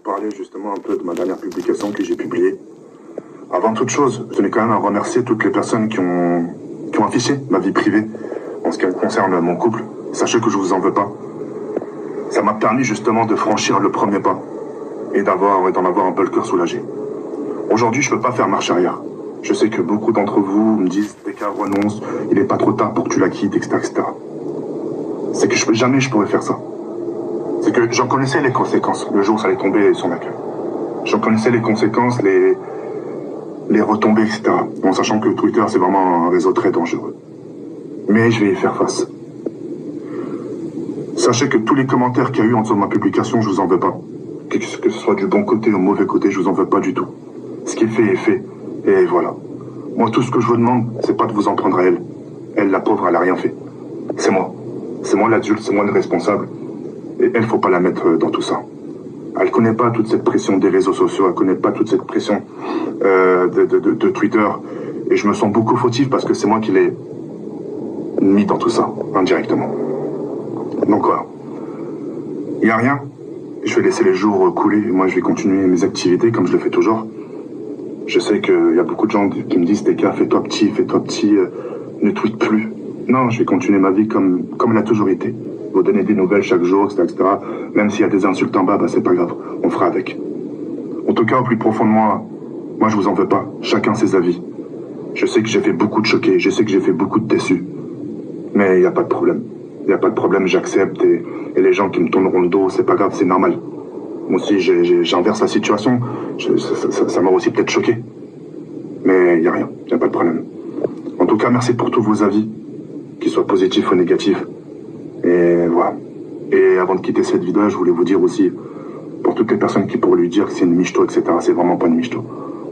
parler justement un peu de ma dernière publication que j'ai publiée. Avant toute chose, je tenais quand même à remercier toutes les personnes qui ont affiché ma vie privée en ce qui concerne mon couple. Sachez que je vous en veux pas. Ça m'a permis justement de franchir le premier pas et d'en avoir un peu le cœur soulagé. Aujourd'hui, je peux pas faire marche arrière. Je sais que beaucoup d'entre vous me disent « Teka, renonce, il est pas trop tard pour que tu la quittes, etc. etc. » C'est que jamais je pourrais faire ça. C'est que j'en connaissais les conséquences, le jour où ça allait tomber sur ma gueule. J'en connaissais les conséquences, les retombées, etc. En sachant que Twitter, c'est vraiment un réseau très dangereux. Mais je vais y faire face. Sachez que tous les commentaires qu'il y a eu en dessous de ma publication, je vous en veux pas. Que ce soit du bon côté ou du mauvais côté, je vous en veux pas du tout. Ce qui est fait est fait. Et voilà. Moi, tout ce que je vous demande, c'est pas de vous en prendre à elle. Elle, la pauvre, elle a rien fait. C'est moi. C'est moi l'adulte, c'est moi le responsable. Et elle, faut pas la mettre dans tout ça. Elle connaît pas toute cette pression des réseaux sociaux, elle connaît pas toute cette pression de Twitter. Et je me sens beaucoup fautif parce que c'est moi qui l'ai mis dans tout ça, indirectement. Donc voilà. Il n'y a rien. Je vais laisser les jours couler. Moi, je vais continuer mes activités comme je le fais toujours. Je sais qu'il y a beaucoup de gens qui me disent « Teka, fais-toi petit, ne tweete plus ». Non, je vais continuer ma vie comme elle a toujours été. Vous donner des nouvelles chaque jour, etc. etc. Même s'il y a des insultes en bas, bah, c'est pas grave. On fera avec. En tout cas, au plus profond de moi, je vous en veux pas. Chacun ses avis. Je sais que j'ai fait beaucoup de choqués. Je sais que j'ai fait beaucoup de déçus. Mais il n'y a pas de problème. Il n'y a pas de problème, j'accepte. Et les gens qui me tourneront le dos, c'est pas grave, c'est normal. Moi aussi, j'inverse la situation. Ça m'a aussi peut-être choqué. Mais il n'y a rien. Il n'y a pas de problème. En tout cas, merci pour tous vos avis, qu'ils soient positifs ou négatifs. Et voilà. Et avant de quitter cette vidéo, je voulais vous dire aussi, pour toutes les personnes qui pourraient lui dire que c'est une michto, etc., c'est vraiment pas une michto.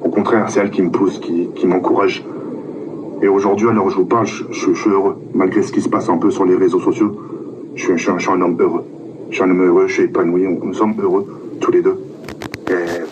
Au contraire, c'est elle qui me pousse, qui m'encourage. Et aujourd'hui, à l'heure où je vous parle, je suis heureux. Malgré ce qui se passe un peu sur les réseaux sociaux, je suis un homme heureux. Je suis un homme heureux, je suis épanoui, nous sommes heureux, tous les deux. Et